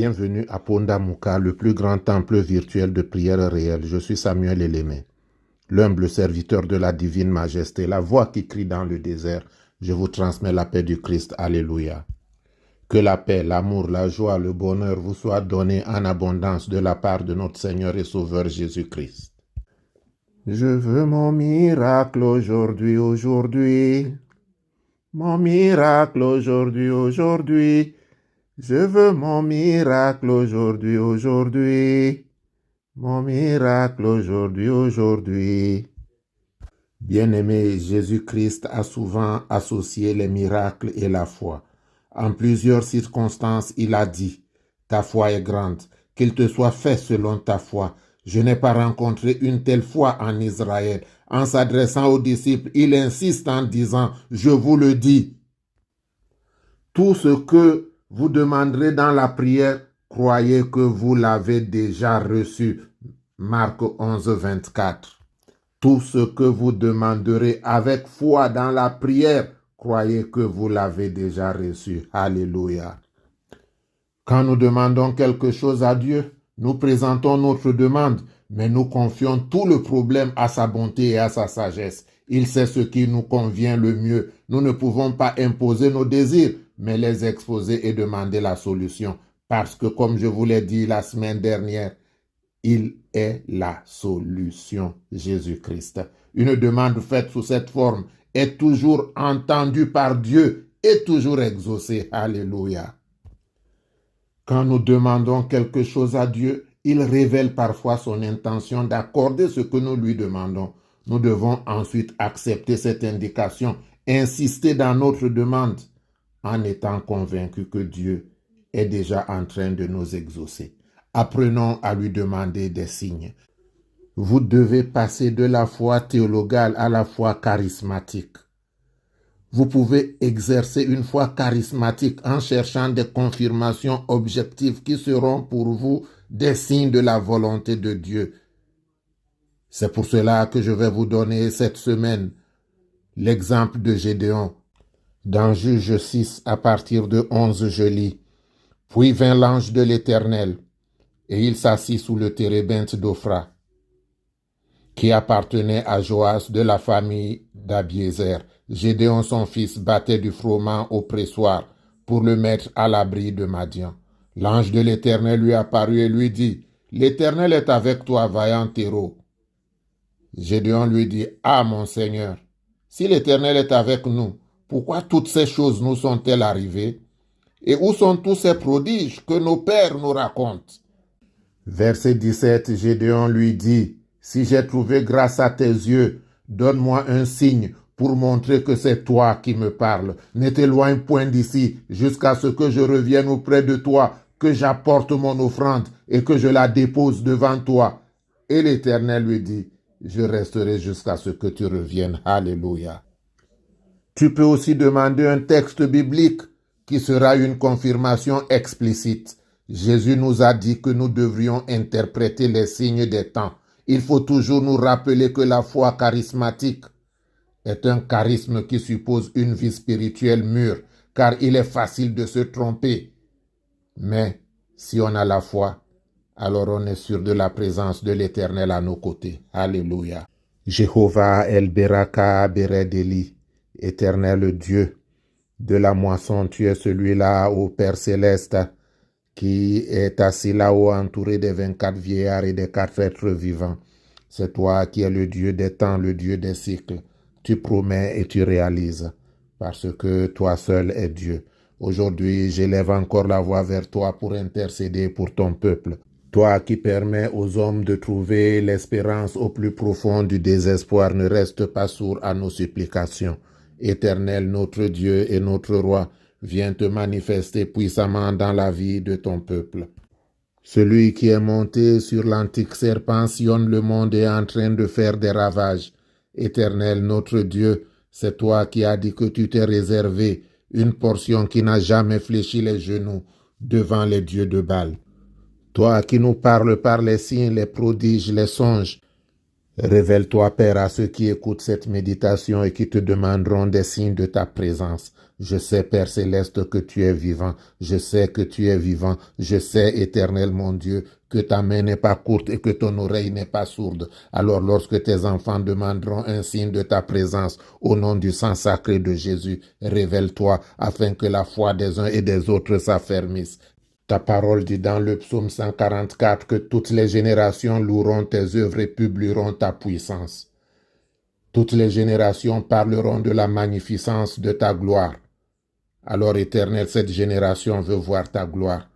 Bienvenue à Pondamuka, le plus grand temple virtuel de prière réelle. Je suis Samuel Elémé, l'humble serviteur de la divine majesté, la voix qui crie dans le désert. Je vous transmets la paix du Christ. Alléluia. Que la paix, l'amour, la joie, le bonheur vous soient donnés en abondance de la part de notre Seigneur et Sauveur Jésus-Christ. Je veux mon miracle aujourd'hui, aujourd'hui. Mon miracle aujourd'hui, aujourd'hui. Je veux mon miracle aujourd'hui, aujourd'hui. Mon miracle aujourd'hui, aujourd'hui. Bien-aimé, Jésus-Christ a souvent associé les miracles et la foi. En plusieurs circonstances, il a dit, « Ta foi est grande, qu'il te soit fait selon ta foi. » Je n'ai pas rencontré une telle foi en Israël. En s'adressant aux disciples, il insiste en disant, « Je vous le dis, tout ce que vous demanderez dans la prière, croyez que vous l'avez déjà reçu. » Marc 11, 24. Tout ce que vous demanderez avec foi dans la prière, croyez que vous l'avez déjà reçu. Alléluia. Quand nous demandons quelque chose à Dieu, nous présentons notre demande, mais nous confions tout le problème à sa bonté et à sa sagesse. Il sait ce qui nous convient le mieux. Nous ne pouvons pas imposer nos désirs, mais les exposer et demander la solution. Parce que, comme je vous l'ai dit la semaine dernière, il est la solution, Jésus-Christ. Une demande faite sous cette forme est toujours entendue par Dieu et toujours exaucée. Alléluia. Quand nous demandons quelque chose à Dieu, il révèle parfois son intention d'accorder ce que nous lui demandons. Nous devons ensuite accepter cette indication, insister dans notre demande, en étant convaincus que Dieu est déjà en train de nous exaucer. Apprenons à lui demander des signes. Vous devez passer de la foi théologale à la foi charismatique. Vous pouvez exercer une foi charismatique en cherchant des confirmations objectives qui seront pour vous des signes de la volonté de Dieu. C'est pour cela que je vais vous donner cette semaine l'exemple de Gédéon. Dans Juge 6, à partir de 11, je lis. Puis vint l'ange de l'Éternel, et il s'assit sous le térébinthe d'Ophra, qui appartenait à Joas de la famille d'Abiézer. Gédéon, son fils, battait du froment au pressoir pour le mettre à l'abri de Madian. L'ange de l'Éternel lui apparut et lui dit, « L'Éternel est avec toi, vaillant héros. » Gédéon lui dit, « Ah, mon Seigneur, si l'Éternel est avec nous, pourquoi toutes ces choses nous sont-elles arrivées? Et où sont tous ces prodiges que nos pères nous racontent? » Verset 17, Gédéon lui dit, « Si j'ai trouvé grâce à tes yeux, donne-moi un signe pour montrer que c'est toi qui me parles. Ne t'éloigne point d'ici jusqu'à ce que je revienne auprès de toi, que j'apporte mon offrande et que je la dépose devant toi. » Et l'Éternel lui dit, « Je resterai jusqu'à ce que tu reviennes. » Alléluia. Tu peux aussi demander un texte biblique qui sera une confirmation explicite. Jésus nous a dit que nous devrions interpréter les signes des temps. Il faut toujours nous rappeler que la foi charismatique est un charisme qui suppose une vie spirituelle mûre, car il est facile de se tromper. Mais si on a la foi, alors on est sûr de la présence de l'Éternel à nos côtés. Alléluia. Jéhovah El Beraka Beredeli, Éternel Dieu de la moisson, tu es celui-là, ô Père céleste, qui est assis là-haut entouré des 24 vieillards et des 4 êtres vivants. C'est toi qui es le Dieu des temps, le Dieu des cycles. Tu promets et tu réalises, parce que toi seul es Dieu. Aujourd'hui, j'élève encore la voix vers toi pour intercéder pour ton peuple. Toi qui permets aux hommes de trouver l'espérance au plus profond du désespoir, ne reste pas sourd à nos supplications. Éternel, notre Dieu et notre Roi, viens te manifester puissamment dans la vie de ton peuple. Celui qui est monté sur l'antique serpent sillonne le monde et est en train de faire des ravages. Éternel, notre Dieu, c'est toi qui as dit que tu t'es réservé une portion qui n'a jamais fléchi les genoux devant les dieux de Baal. Toi qui nous parles par les signes, les prodiges, les songes, Révèle-toi, Père, à ceux qui écoutent cette méditation et qui te demanderont des signes de ta présence. Je sais, Père céleste, que tu es vivant. Je sais que tu es vivant. Je sais, Éternel mon Dieu, que ta main n'est pas courte et que ton oreille n'est pas sourde. Alors lorsque tes enfants demanderont un signe de ta présence, au nom du sang sacré de Jésus, révèle-toi afin que la foi des uns et des autres s'affermisse. Ta parole dit dans le psaume 144 que toutes les générations loueront tes œuvres et publieront ta puissance. Toutes les générations parleront de la magnificence de ta gloire. Alors, Éternel, cette génération veut voir ta gloire.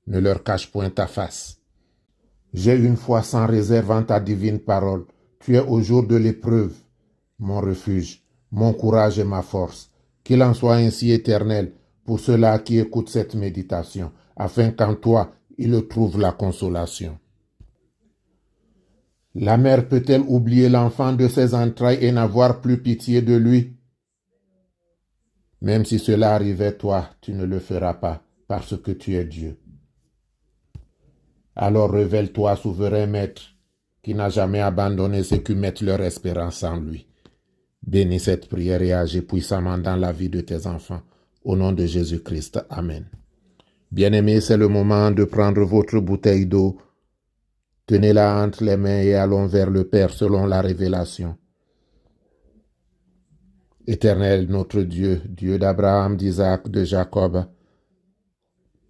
Ne leur cache point ta face. J'ai une foi sans réserve en ta divine parole. Tu es au jour de l'épreuve, mon refuge, mon courage et ma force. Qu'il en soit ainsi, Éternel, pour ceux-là qui écoutent cette méditation, afin qu'en toi, ils trouvent la consolation. La mère peut-elle oublier l'enfant de ses entrailles et n'avoir plus pitié de lui? Même si cela arrivait, toi, tu ne le feras pas, parce que tu es Dieu. Alors révèle-toi, souverain maître, qui n'a jamais abandonné ceux qui mettent leur espérance en lui. Bénis cette prière et agis puissamment dans la vie de tes enfants. Au nom de Jésus-Christ. Amen. Bien-aimés, c'est le moment de prendre votre bouteille d'eau. Tenez-la entre les mains et allons vers le Père selon la révélation. Éternel, notre Dieu, Dieu d'Abraham, d'Isaac, de Jacob,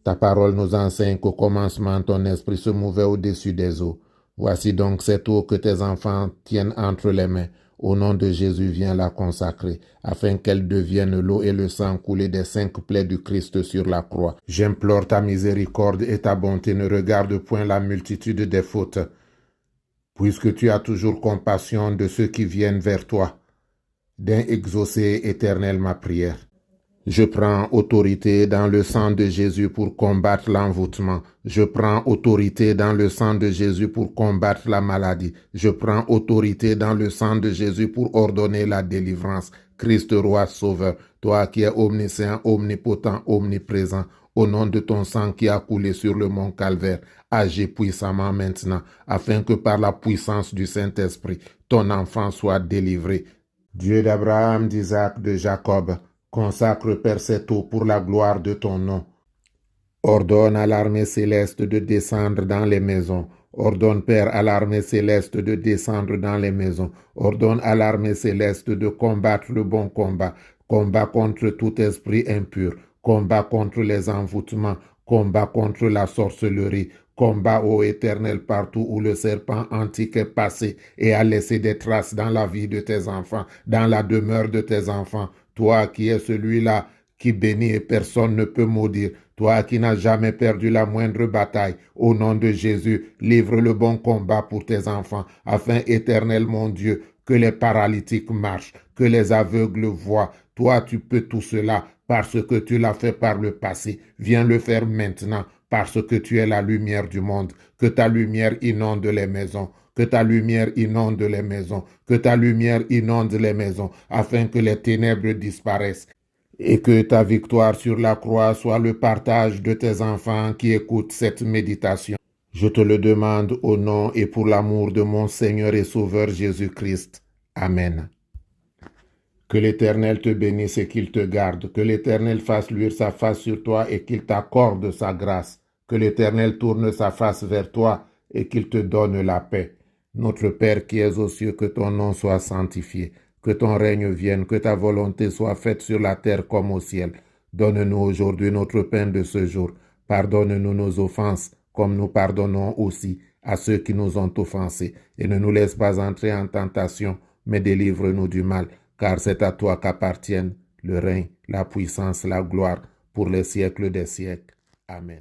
ta parole nous enseigne qu'au commencement, ton esprit se mouvait au-dessus des eaux. Voici donc cette eau que tes enfants tiennent entre les mains. Au nom de Jésus, viens la consacrer, afin qu'elle devienne l'eau et le sang coulé des 5 plaies du Christ sur la croix. J'implore ta miséricorde et ta bonté. Ne regarde point la multitude des fautes, puisque tu as toujours compassion de ceux qui viennent vers toi, d'exaucer éternel ma prière. Je prends autorité dans le sang de Jésus pour combattre l'envoûtement. Je prends autorité dans le sang de Jésus pour combattre la maladie. Je prends autorité dans le sang de Jésus pour ordonner la délivrance. Christ roi sauveur, toi qui es omniscient, omnipotent, omniprésent, au nom de ton sang qui a coulé sur le mont Calvaire, agis puissamment maintenant, afin que par la puissance du Saint-Esprit, ton enfant soit délivré. Dieu d'Abraham, d'Isaac, de Jacob, consacre, Père, cette eau pour la gloire de ton nom. Ordonne à l'armée céleste de descendre dans les maisons. Ordonne, Père, à l'armée céleste de descendre dans les maisons. Ordonne à l'armée céleste de combattre le bon combat. Combat contre tout esprit impur. Combat contre les envoûtements. Combat contre la sorcellerie. Combat, ô Éternel, partout où le serpent antique est passé et a laissé des traces dans la vie de tes enfants, dans la demeure de tes enfants. Toi qui es celui-là qui bénit et personne ne peut maudire. Toi qui n'as jamais perdu la moindre bataille, au nom de Jésus, livre le bon combat pour tes enfants, afin, Éternel mon Dieu, que les paralytiques marchent, que les aveugles voient. Toi, tu peux tout cela parce que tu l'as fait par le passé. Viens le faire maintenant parce que tu es la lumière du monde. Que ta lumière inonde les maisons. Que ta lumière inonde les maisons. Que ta lumière inonde les maisons afin que les ténèbres disparaissent. Et que ta victoire sur la croix soit le partage de tes enfants qui écoutent cette méditation. Je te le demande au nom et pour l'amour de mon Seigneur et Sauveur Jésus-Christ. Amen. Que l'Éternel te bénisse et qu'il te garde. Que l'Éternel fasse luire sa face sur toi et qu'il t'accorde sa grâce. Que l'Éternel tourne sa face vers toi et qu'il te donne la paix. Notre Père qui es aux cieux, que ton nom soit sanctifié. Que ton règne vienne, que ta volonté soit faite sur la terre comme au ciel. Donne-nous aujourd'hui notre pain de ce jour. Pardonne-nous nos offenses, comme nous pardonnons aussi à ceux qui nous ont offensés. Et ne nous laisse pas entrer en tentation, mais délivre-nous du mal. Car c'est à toi qu'appartiennent le règne, la puissance, la gloire, pour les siècles des siècles. Amen.